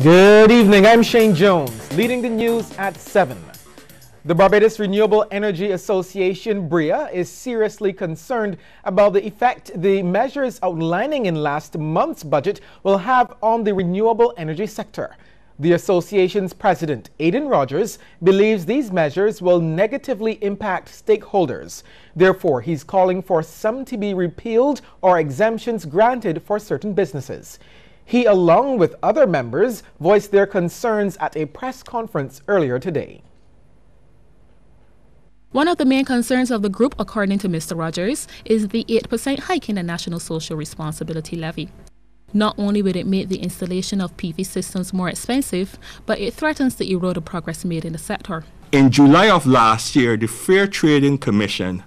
Good evening, I'm Shane Jones, leading the news at 7. The Barbados Renewable Energy Association, Brio, is seriously concerned about the effect the measures outlining in last month's budget will have on the renewable energy sector. The association's president, Aidan Rogers, believes these measures will negatively impact stakeholders. Therefore, he's calling for some to be repealed or exemptions granted for certain businesses. He, along with other members, voiced their concerns at a press conference earlier today. One of the main concerns of the group, according to Mr. Rogers, is the 8% hike in the National Social Responsibility Levy. Not only would it make the installation of PV systems more expensive, but it threatens to erode the progress made in the sector. In July of last year, the Fair Trading Commission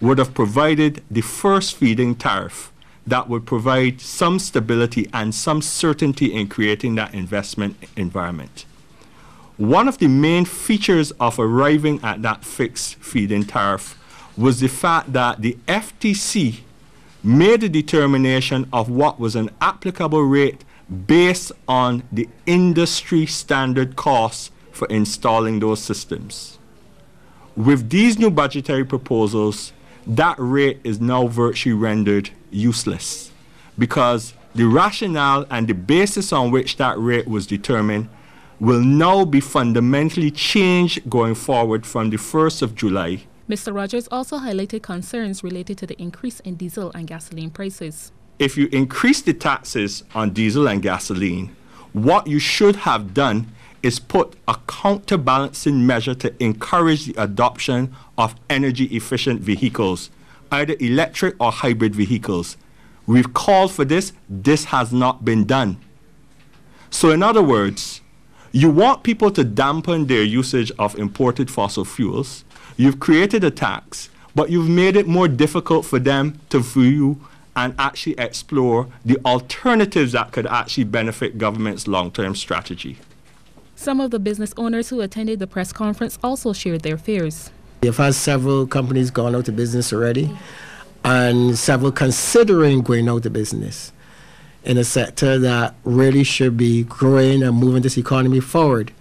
would have provided the first feed-in tariff that would provide some stability and some certainty in creating that investment environment. One of the main features of arriving at that fixed feed-in tariff was the fact that the FTC made a determination of what was an applicable rate based on the industry standard costs for installing those systems. With these new budgetary proposals, that rate is now virtually rendered useless because the rationale and the basis on which that rate was determined will now be fundamentally changed going forward from the 1st of July. Mr. Rogers also highlighted concerns related to the increase in diesel and gasoline prices. If you increase the taxes on diesel and gasoline, what you should have done is put a counterbalancing measure to encourage the adoption of energy-efficient vehicles, either electric or hybrid vehicles. We've called for this. This has not been done. So in other words, you want people to dampen their usage of imported fossil fuels. You've created a tax, but you've made it more difficult for them to view and actually explore the alternatives that could actually benefit government's long-term strategy. Some of the business owners who attended the press conference also shared their fears. We've had several companies gone out of business already, and several considering going out of business in a sector that really should be growing and moving this economy forward,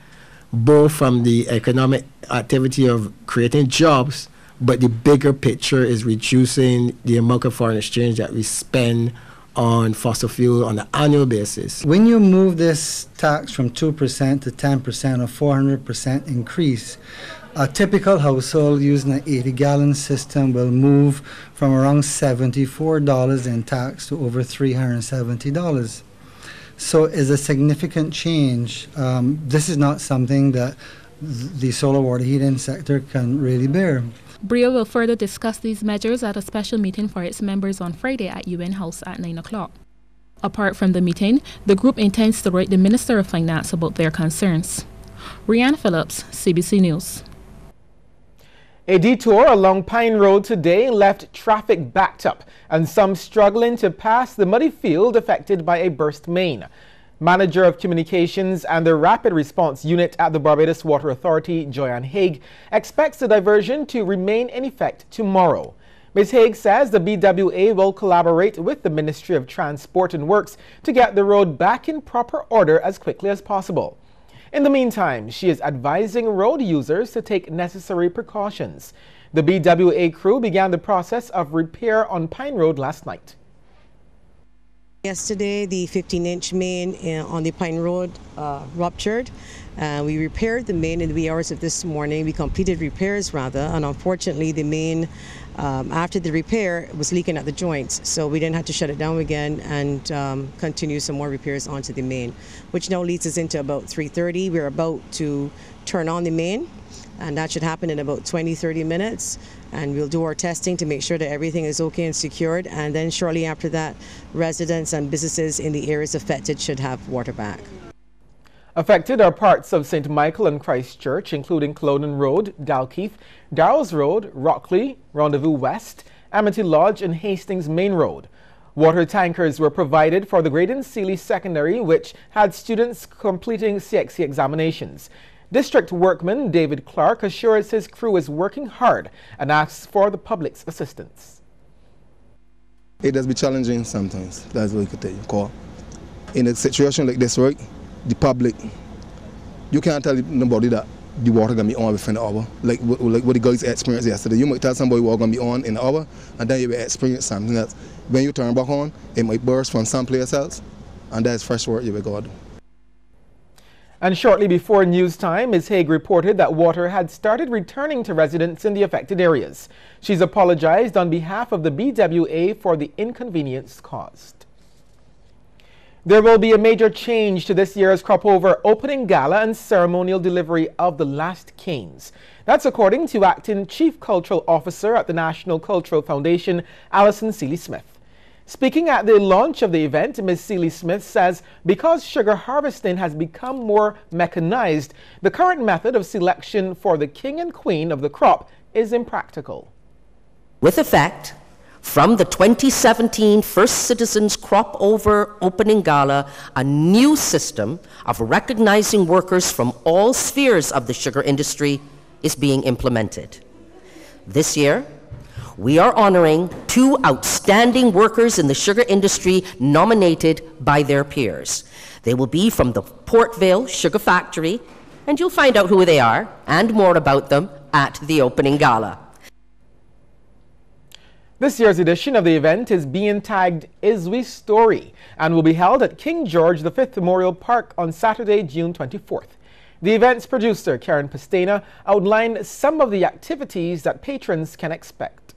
both from the economic activity of creating jobs, but the bigger picture is reducing the amount of foreign exchange that we spend on fossil fuel on an annual basis. When you move this tax from 2% to 10% or 400% increase, a typical household using an 80-gallon system will move from around $74 in tax to over $370. So it's a significant change. This is not something that the solar water heating sector can really bear. Brio will further discuss these measures at a special meeting for its members on Friday at UN House at 9 o'clock. Apart from the meeting, the group intends to write the Minister of Finance about their concerns. Rianne Phillips, CBC News. A detour along Pine Road today left traffic backed up and some struggling to pass the muddy field affected by a burst main. Manager of Communications and the Rapid Response Unit at the Barbados Water Authority, Joanne Haig, expects the diversion to remain in effect tomorrow. Ms. Haig says the BWA will collaborate with the Ministry of Transport and Works to get the road back in proper order as quickly as possible. In the meantime, she is advising road users to take necessary precautions. The BWA crew began the process of repair on Pine Road last night. Yesterday, the 15-inch main on the Pine Road ruptured. We repaired the main in the wee hours of this morning. We completed repairs rather, and unfortunately the main, after the repair, was leaking at the joints. So we then had to shut it down again and continue some more repairs onto the main, which now leads us into about 3:30. We're about to turn on the main, and that should happen in about 20-30 minutes. And we'll do our testing to make sure that everything is okay and secured. And then shortly after that, residents and businesses in the areas affected should have water back. Affected are parts of St. Michael and Christchurch, including Clonan Road, Dalkeith, Darrells Road, Rockley, Rendezvous West, Amity Lodge, and Hastings Main Road. Water tankers were provided for the Graydon Seeley Secondary, which had students completing CXC examinations. District workman David Clark assures his crew is working hard and asks for the public's assistance. It does be challenging sometimes, that's what you could tell you. In a situation like this, right, the public, you can't tell nobody that the water gonna be on within an hour. Like what the guys experienced yesterday. You might tell somebody water gonna be on in an hour, and then you will experience something else. When you turn back on, it might burst from someplace else, and that's fresh water you will go do. And shortly before news time, Ms. Haig reported that water had started returning to residents in the affected areas. She's apologized on behalf of the BWA for the inconvenience caused. There will be a major change to this year's Crop Over opening gala and ceremonial delivery of the last canes. That's according to Acting Chief Cultural Officer at the National Cultural Foundation, Alison Seeley-Smith. Speaking at the launch of the event, Ms. Seeley-Smith says because sugar harvesting has become more mechanized, the current method of selection for the king and queen of the crop is impractical. With effect from the 2017 First Citizens Crop Over Opening Gala, a new system of recognizing workers from all spheres of the sugar industry is being implemented. This year, we are honoring 2 outstanding workers in the sugar industry nominated by their peers. They will be from the Port Vale Sugar Factory, and you'll find out who they are and more about them at the opening gala. This year's edition of the event is being tagged Is We Story and will be held at King George V Memorial Park on Saturday, June 24th. The event's producer, Karen Pastena, outlined some of the activities that patrons can expect.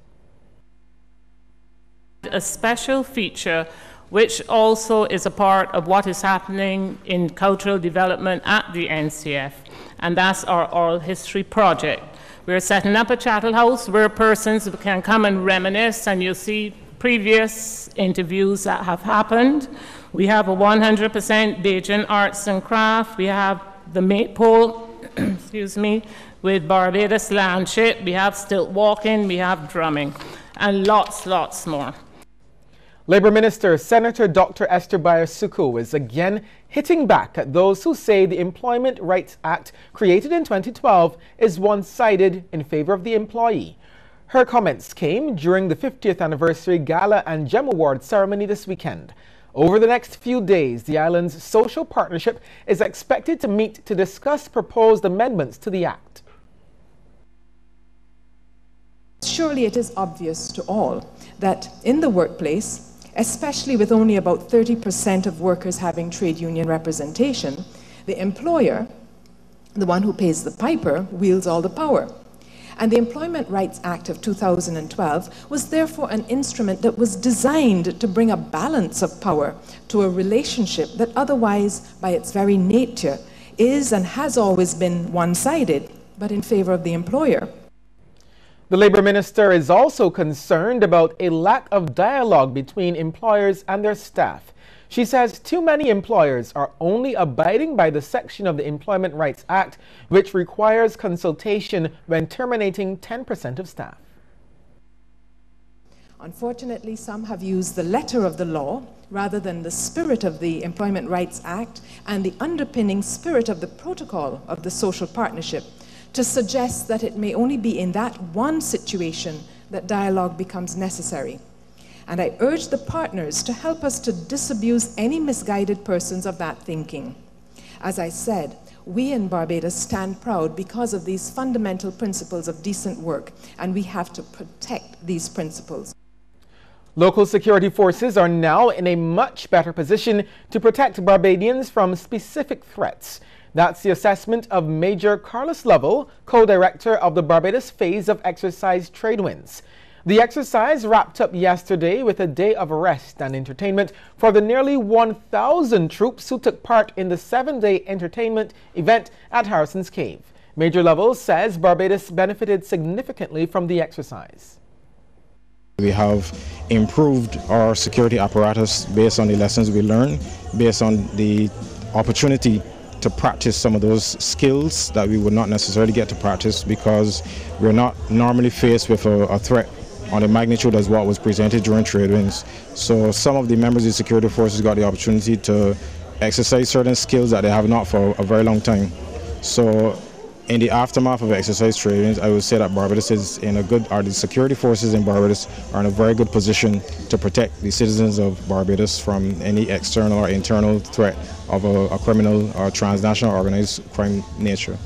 A special feature which also is a part of what is happening in cultural development at the NCF, and that's our oral history project. We're setting up a chattel house where persons can come and reminisce, and you'll see previous interviews that have happened. We have a 100% Bajan arts and craft. We have the maypole, excuse me, with Barbados Landship. We have stilt walking, we have drumming, and lots more. Labour Minister Senator Dr. Esther Bayasuku is again hitting back at those who say the Employment Rights Act created in 2012 is one-sided in favour of the employee. Her comments came during the 50th anniversary Gala and Gem Award ceremony this weekend. Over the next few days, the island's social partnership is expected to meet to discuss proposed amendments to the Act. Surely it is obvious to all that in the workplace, especially with only about 30% of workers having trade union representation, the employer, the one who pays the piper, wields all the power. And the Employment Rights Act of 2012 was therefore an instrument that was designed to bring a balance of power to a relationship that otherwise, by its very nature, is and has always been one-sided, but in favor of the employer. The Labour Minister is also concerned about a lack of dialogue between employers and their staff. She says too many employers are only abiding by the section of the Employment Rights Act which requires consultation when terminating 10% of staff. Unfortunately, some have used the letter of the law rather than the spirit of the Employment Rights Act and the underpinning spirit of the protocol of the social partnership to suggest that it may only be in that one situation that dialogue becomes necessary. And I urge the partners to help us to disabuse any misguided persons of that thinking. As I said, we in Barbados stand proud because of these fundamental principles of decent work, and we have to protect these principles. Local security forces are now in a much better position to protect Barbadians from specific threats. That's the assessment of Major Carlos Lovell, co-director of the Barbados phase of exercise Tradewinds. The exercise wrapped up yesterday with a day of rest and entertainment for the nearly 1,000 troops who took part in the 7-day entertainment event at Harrison's Cave. Major Lovell says Barbados benefited significantly from the exercise. We have improved our security apparatus based on the lessons we learned, based on the opportunity to practice some of those skills that we would not necessarily get to practice because we're not normally faced with a threat on the magnitude as what was presented during Tradewinds. So some of the members of the security forces got the opportunity to exercise certain skills that they have not for a very long time. So In the aftermath of exercise trainings, I would say that Barbados is in a good, or the security forces in Barbados are in a very good position to protect the citizens of Barbados from any external or internal threat of a criminal or transnational organized crime nature.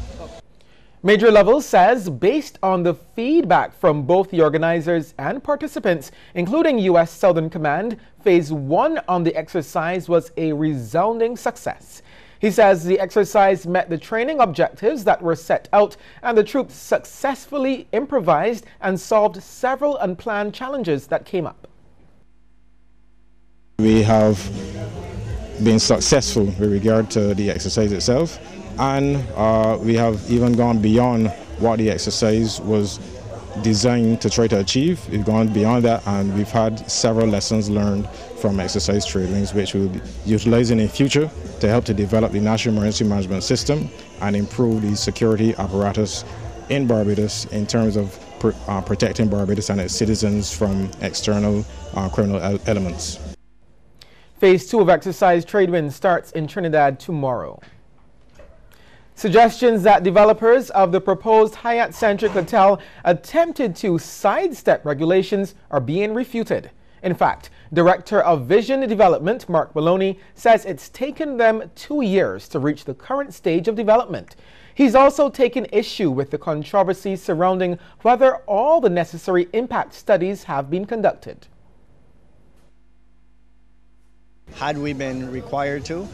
Major Level says, based on the feedback from both the organizers and participants, including U.S. Southern Command, Phase 1 on the exercise was a resounding success. He says the exercise met the training objectives that were set out, and the troops successfully improvised and solved several unplanned challenges that came up. We have been successful with regard to the exercise itself, and we have even gone beyond what the exercise was designed to try to achieve. We've gone beyond that, and we've had several lessons learned from exercise trainings, which we'll be utilizing in future to help to develop the National Emergency Management System and improve the security apparatus in Barbados in terms of protecting Barbados and its citizens from external criminal elements. Phase 2 of exercise Tradewind starts in Trinidad tomorrow. Suggestions that developers of the proposed Hyatt-centric hotel attempted to sidestep regulations are being refuted. In fact, Director of Vision Development, Mark Maloney, says it's taken them 2 years to reach the current stage of development. He's also taken issue with the controversy surrounding whether all the necessary impact studies have been conducted. Had we been required to,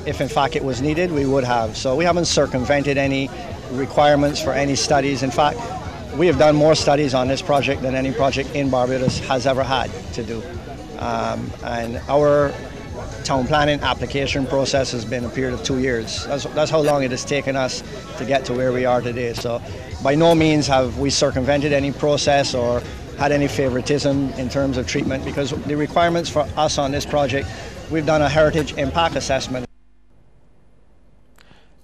if in fact it was needed, we would have. So we haven't circumvented any requirements for any studies. In fact, we have done more studies on this project than any project in Barbados has ever had to do. And our town planning application process has been a period of 2 years. That's how long it has taken us to get to where we are today. So by no means have we circumvented any process or had any favoritism in terms of treatment, because the requirements for us on this project, we've done a heritage impact assessment.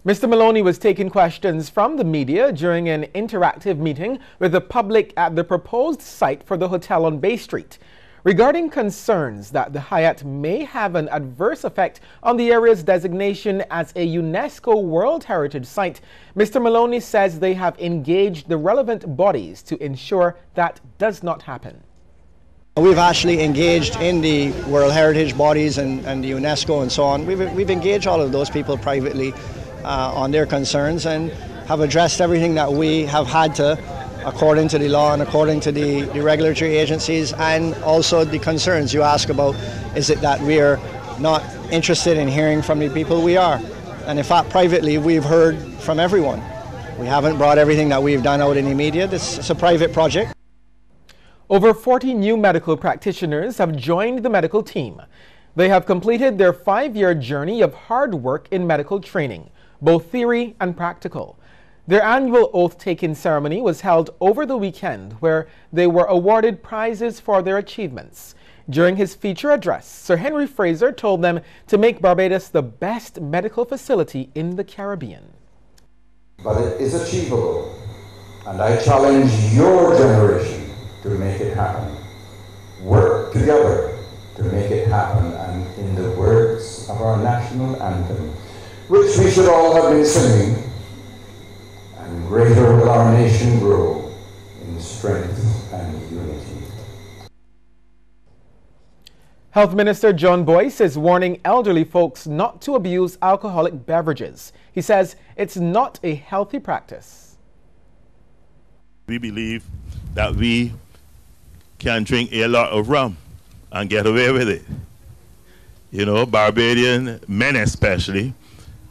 Mr. Maloney was taking questions from the media during an interactive meeting with the public at the proposed site for the hotel on Bay Street. Regarding concerns that the Hyatt may have an adverse effect on the area's designation as a UNESCO World Heritage Site, Mr. Maloney says they have engaged the relevant bodies to ensure that does not happen. We've actually engaged in the World Heritage bodies and the UNESCO and so on. We've engaged all of those people privately on their concerns and have addressed everything that we have had to, according to the law and according to the regulatory agencies, and also the concerns you ask about. Is it that we are not interested in hearing from the people? We are. And in fact, privately, we've heard from everyone. We haven't brought everything that we've done out in the media. It's a private project. Over 40 new medical practitioners have joined the medical team. They have completed their 5-year journey of hard work in medical training, both theory and practical. Their annual oath-taking ceremony was held over the weekend, where they were awarded prizes for their achievements. During his feature address, Sir Henry Fraser told them to make Barbados the best medical facility in the Caribbean. But it is achievable, and I challenge your generation to make it happen. Work together to make it happen, and in the words of our national anthem, which we should all have been singing, and greater will our nation grow in strength and unity. Health Minister John Boyce is warning elderly folks not to abuse alcoholic beverages. He says it's not a healthy practice. We believe that we can drink a lot of rum and get away with it. You know, Barbadian men especially.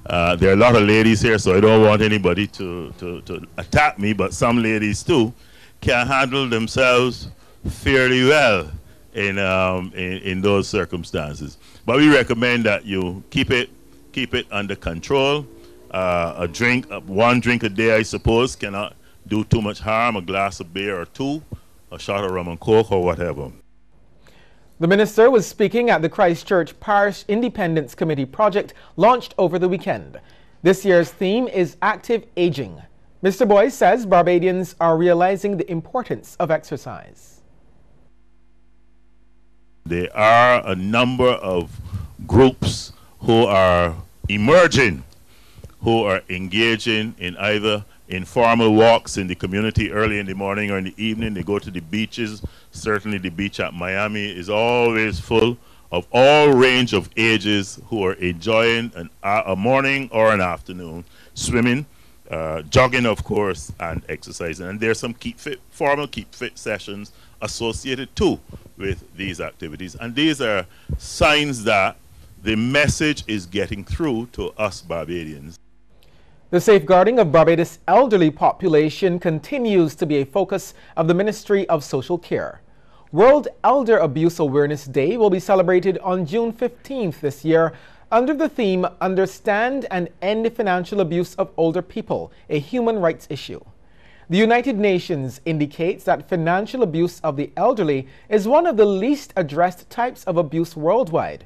There are a lot of ladies here, so I don't want anybody to attack me, but some ladies too can handle themselves fairly well in those circumstances. But we recommend that you keep it under control. One drink a day, I suppose, cannot do too much harm. A glass of beer or two, a shot of rum and coke or whatever. The minister was speaking at the Christchurch Parish Independence Committee project launched over the weekend. This year's theme is active aging. Mr. Boyce says Barbadians are realizing the importance of exercise. There are a number of groups who are emerging, who are engaging in either informal walks in the community early in the morning or in the evening. They go to the beaches. Certainly the beach at Miami is always full of all range of ages who are enjoying a morning or an afternoon swimming, jogging, of course, and exercising. And there's some formal keep fit sessions associated too with these activities. And these are signs that the message is getting through to us Barbadians. The safeguarding of Barbados' elderly population continues to be a focus of the Ministry of Social Care. World Elder Abuse Awareness Day will be celebrated on June 15th this year under the theme Understand and End Financial Abuse of Older People, a Human Rights Issue. The United Nations indicates that financial abuse of the elderly is one of the least addressed types of abuse worldwide.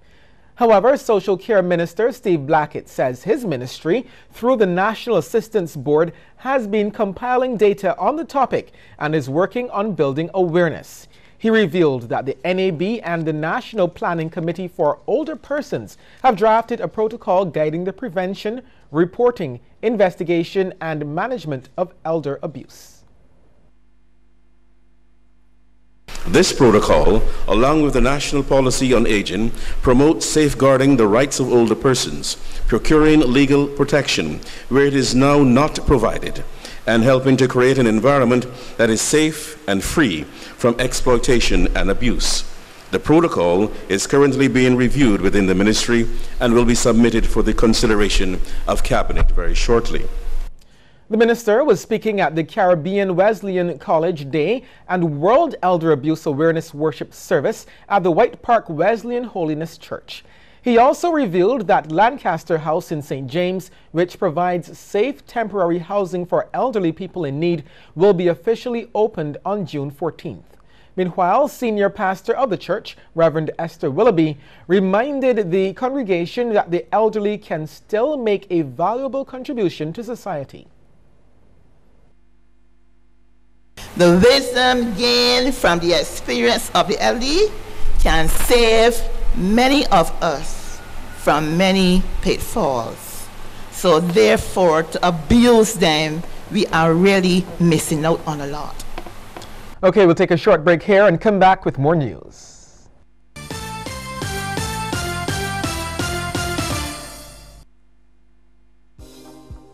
However, Social Care Minister Steve Blackett says his ministry, through the National Assistance Board, has been compiling data on the topic and is working on building awareness. He revealed that the NAB and the National Planning Committee for Older Persons have drafted a protocol guiding the prevention, reporting, investigation, and management of elder abuse. This protocol, along with the National Policy on Aging, promotes safeguarding the rights of older persons, procuring legal protection where it is now not provided, and helping to create an environment that is safe and free from exploitation and abuse. The protocol is currently being reviewed within the ministry and will be submitted for the consideration of Cabinet very shortly. The minister was speaking at the Caribbean Wesleyan College Day and World Elder Abuse Awareness Worship Service at the White Park Wesleyan Holiness Church. He also revealed that Lancaster House in St. James, which provides safe temporary housing for elderly people in need, will be officially opened on June 14th. Meanwhile, senior pastor of the church, Reverend Esther Willoughby, reminded the congregation that the elderly can still make a valuable contribution to society. The wisdom gained from the experience of the elderly can save many of us from many pitfalls. So therefore, to abuse them, we are really missing out on a lot. Okay, we'll take a short break here and come back with more news.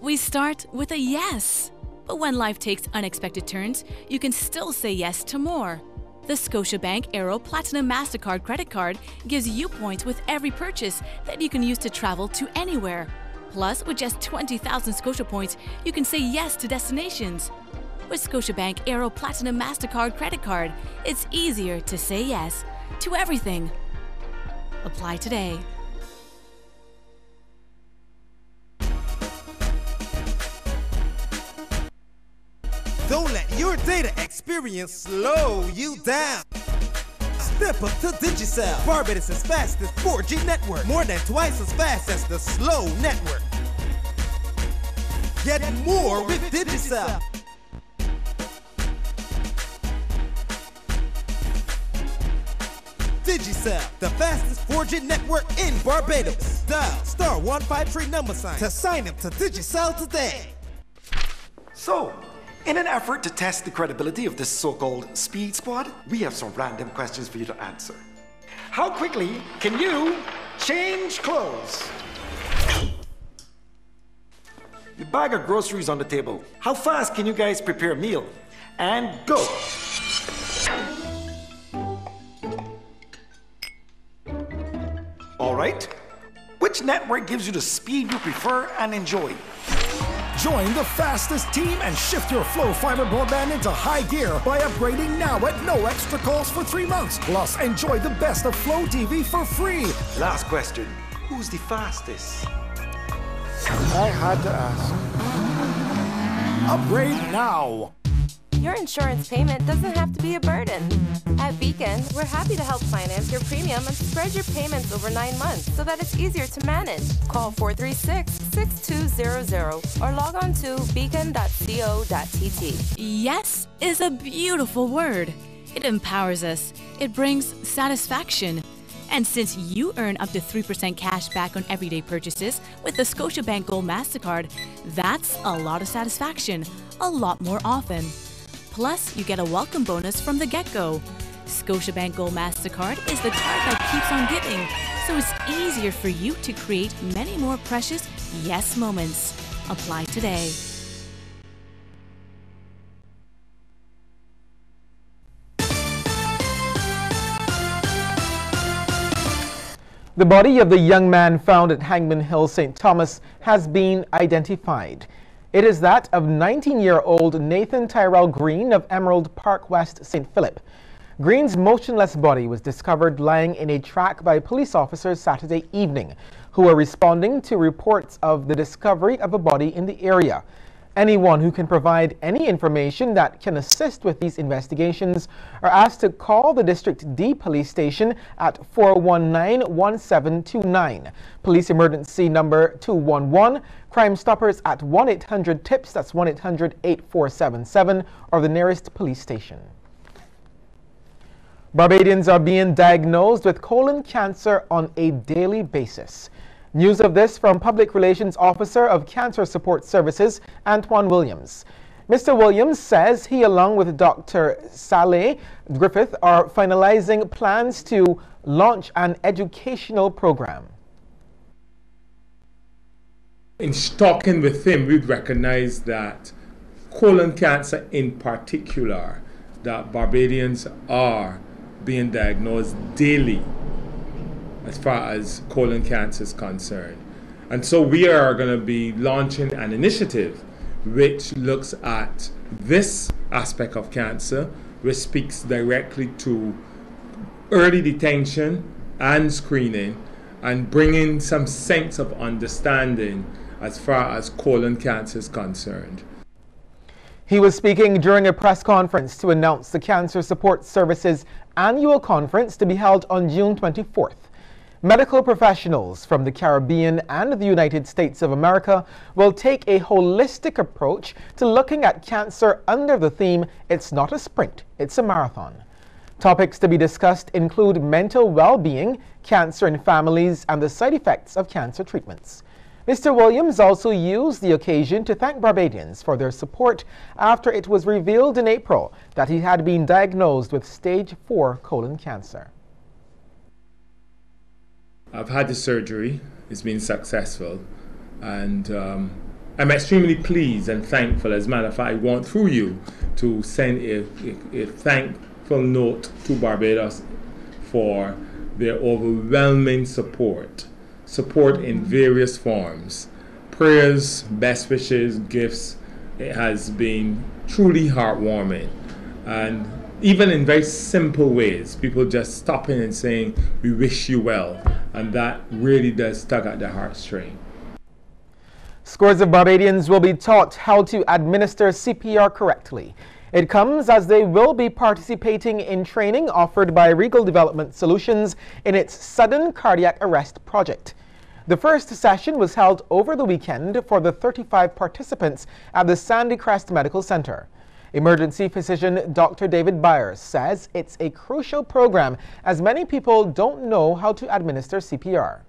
We start with a yes. But when life takes unexpected turns, you can still say yes to more. The Scotiabank Aero Platinum MasterCard credit card gives you points with every purchase that you can use to travel to anywhere. Plus, with just 20,000 Scotia points, you can say yes to destinations. With Scotiabank Aero Platinum MasterCard credit card, it's easier to say yes to everything. Apply today. Don't let your data experience slow you down. Step up to Digicel, Barbados' fastest 4G network, more than twice as fast as the slow network. Get more with Digicel. Digicel, the fastest 4G network in Barbados. Dial *153# to sign up to Digicel today. So, in an effort to test the credibility of this so-called speed squad, we have some random questions for you to answer. How quickly can you change clothes? The bag of groceries on the table. How fast can you guys prepare a meal? And go. All right. Which network gives you the speed you prefer and enjoy? Join the fastest team and shift your Flow Fiber broadband into high gear by upgrading now at no extra cost for 3 months. Plus, enjoy the best of Flow TV for free. Last question. Who's the fastest? I had to ask. Upgrade now. Your insurance payment doesn't have to be a burden. At Beacon, we're happy to help finance your premium and spread your payments over 9 months so that it's easier to manage. Call 436-6200 or log on to beacon.co.tt. Yes is a beautiful word. It empowers us. It brings satisfaction. And since you earn up to 3% cash back on everyday purchases with the Scotiabank Gold MasterCard, that's a lot of satisfaction, a lot more often. Plus, you get a welcome bonus from the get-go. Scotiabank Gold MasterCard is the card that keeps on giving, so it's easier for you to create many more precious yes moments. Apply today. The body of the young man found at Hangman Hill, St. Thomas, has been identified. It is that of 19-year-old Nathan Tyrell Green of Emerald Park West, St. Philip. Green's motionless body was discovered lying in a track by police officers Saturday evening, who were responding to reports of the discovery of a body in the area. Anyone who can provide any information that can assist with these investigations are asked to call the District D Police Station at 419-1729, Police Emergency Number 211, Crime Stoppers at 1-800-TIPS, that's 1-800-8477, or the nearest police station. Barbadians are being diagnosed with colon cancer on a daily basis. News of this from Public Relations Officer of Cancer Support Services, Antoine Williams. Mr. Williams says he, along with Dr. Saleh Griffith, are finalizing plans to launch an educational program. In talking with him, we'd recognize that colon cancer in particular, that Barbadians are being diagnosed daily as far as colon cancer is concerned. And so we are going to be launching an initiative which looks at this aspect of cancer, which speaks directly to early detection and screening and bringing some sense of understanding as far as colon cancer is concerned. He was speaking during a press conference to announce the Cancer Support Services annual conference to be held on June 24th. Medical professionals from the Caribbean and the United States of America will take a holistic approach to looking at cancer under the theme, "It's not a sprint, it's a marathon." Topics to be discussed include mental well-being, cancer in families, and the side effects of cancer treatments. Mr. Williams also used the occasion to thank Barbadians for their support after it was revealed in April that he had been diagnosed with stage 4 colon cancer. I've had the surgery, it's been successful, and I'm extremely pleased and thankful. As a matter of fact, I want through you to send a thankful note to Barbados for their overwhelming support in various forms. Prayers, best wishes, gifts. It has been truly heartwarming. And even in very simple ways, people just stopping and saying, "We wish you well." And that really does tug at the heartstring. Scores of Barbadians will be taught how to administer CPR correctly. It comes as they will be participating in training offered by Regal Development Solutions in its Sudden Cardiac Arrest project. The first session was held over the weekend for the 35 participants at the Sandy Crest Medical Center. Emergency physician Dr. David Byers says it's a crucial program as many people don't know how to administer CPR.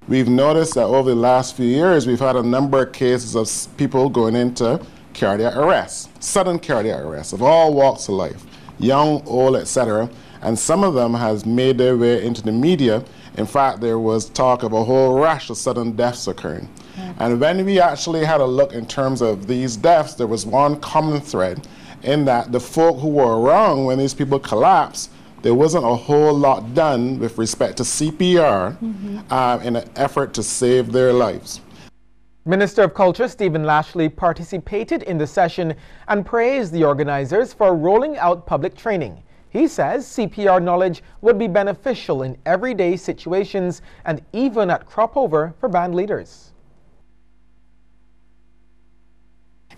We've noticed that over the last few years, we've had a number of cases of people going into cardiac arrest, sudden cardiac arrest of all walks of life, young, old, etc. And some of them has made their way into the media. In fact, there was talk of a whole rash of sudden deaths occurring. And when we actually had a look in terms of these deaths, there was one common thread in that the folk who were around when these people collapsed, there wasn't a whole lot done with respect to CPR in an effort to save their lives. Minister of Culture Stephen Lashley participated in the session and praised the organizers for rolling out public training. He says CPR knowledge would be beneficial in everyday situations and even at crop over for band leaders.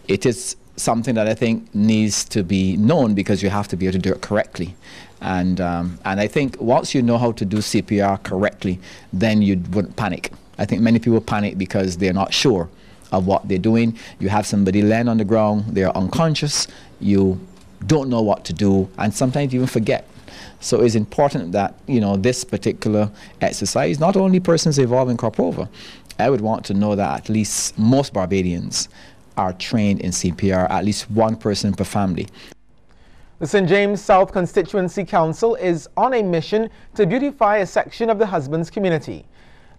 It is something that I think needs to be known because you have to be able to do it correctly. And I think once you know how to do CPR correctly, then you wouldn't panic. I think many people panic because they're not sure of what they're doing. You have somebody laying on the ground, they're unconscious, you don't know what to do, and sometimes you even forget. So it's important that, this particular exercise, not only persons involved in crop over, I would want to know that at least most Barbadians are trained in CPR, at least one person per family. The St. James South Constituency Council is on a mission to beautify a section of the husbands community.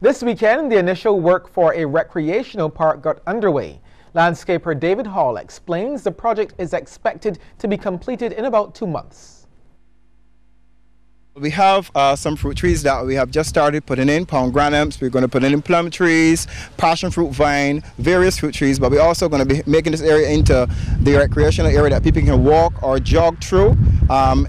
This weekend, the initial work for a recreational park got underway. Landscaper David Hall explains the project is expected to be completed in about 2 months. We have some fruit trees that we have just started putting in, pomegranates. We're going to put in plum trees, passion fruit vine, various fruit trees, but we're also going to be making this area into the recreational area that people can walk or jog through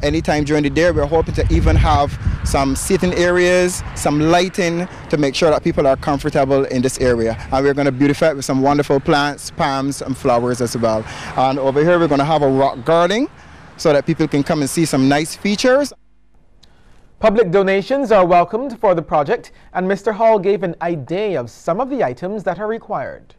anytime during the day. We're hoping to even have some seating areas, some lighting to make sure that people are comfortable in this area. And we're going to beautify it with some wonderful plants, palms and flowers as well. And over here we're going to have a rock garden so that people can come and see some nice features. Public donations are welcomed for the project, and Mr. Hall gave an idea of some of the items that are required.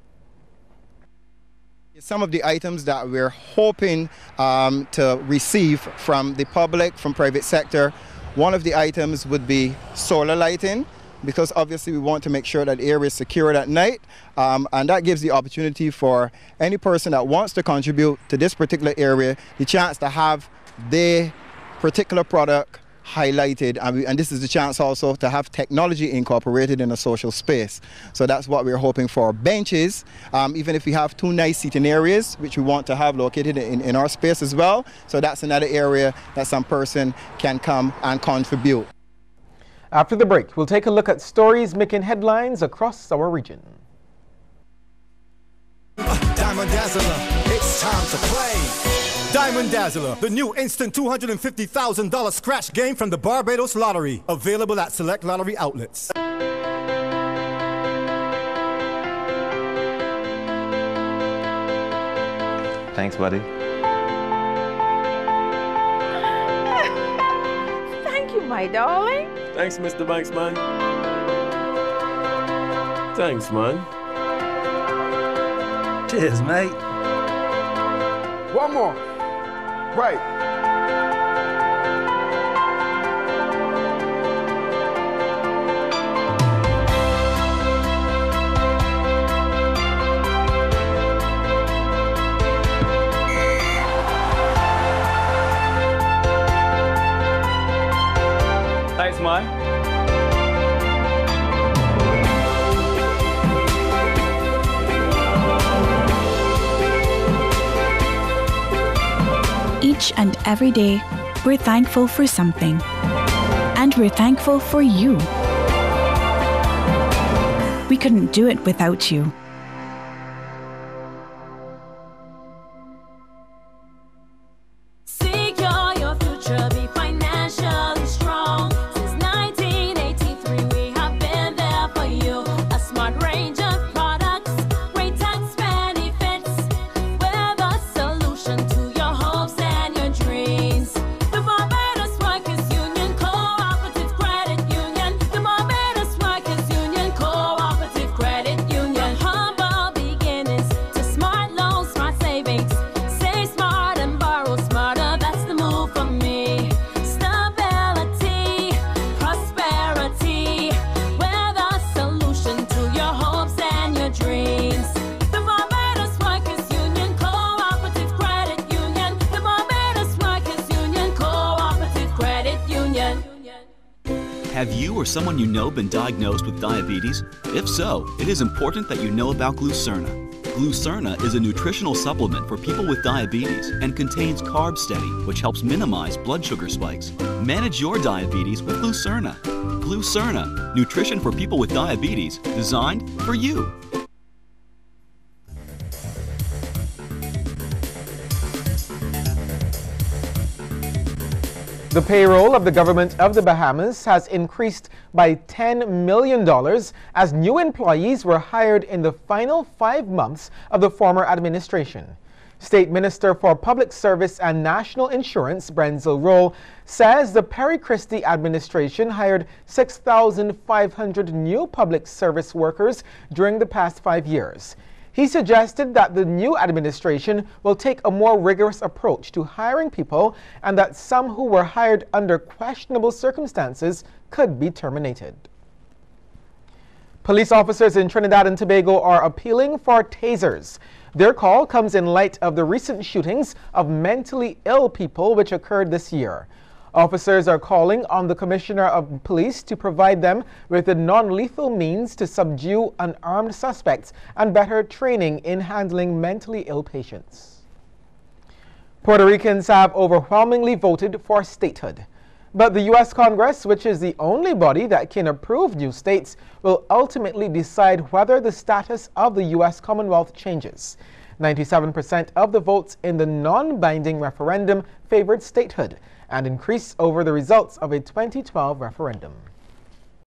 Some of the items that we're hoping to receive from the public, from private sector, one of the items would be solar lighting, because obviously we want to make sure that the area is secured at night, and that gives the opportunity for any person that wants to contribute to this particular area the chance to have their particular product highlighted, and this is the chance also to have technology incorporated in a social space. So that's what we're hoping for. Benches, even if we have 2 nice seating areas, which we want to have located in our space as well. So that's another area that some person can come and contribute. After the break, we'll take a look at stories making headlines across our region. Diamond Dazzler, it's time to play. Diamond Dazzler, the new instant $250,000 scratch game from the Barbados Lottery. Available at select lottery outlets. Thanks, buddy. Thank you, my darling. Thanks, Mr. Banks, man. Thanks, man. Cheers, mate. One more. Right. Thanks, man. Each and every day, we're thankful for something. And we're thankful for you. We couldn't do it without you. Have you or someone you know been diagnosed with diabetes? If so, it is important that you know about Glucerna. Glucerna is a nutritional supplement for people with diabetes and contains Carb Steady, which helps minimize blood sugar spikes. Manage your diabetes with Glucerna. Glucerna, nutrition for people with diabetes, designed for you. The payroll of the government of the Bahamas has increased by $10 million as new employees were hired in the final 5 months of the former administration. State Minister for Public Service and National Insurance, Brenzel Roll, says the Perry Christie administration hired 6,500 new public service workers during the past 5 years. He suggested that the new administration will take a more rigorous approach to hiring people and that some who were hired under questionable circumstances could be terminated. Police officers in Trinidad and Tobago are appealing for tasers. Their call comes in light of the recent shootings of mentally ill people which occurred this year. Officers are calling on the Commissioner of Police to provide them with the non-lethal means to subdue unarmed suspects and better training in handling mentally ill patients. Puerto Ricans have overwhelmingly voted for statehood. But the U.S. Congress, which is the only body that can approve new states, will ultimately decide whether the status of the U.S. Commonwealth changes. 97% of the votes in the non-binding referendum favored statehood and increased over the results of a 2012 referendum.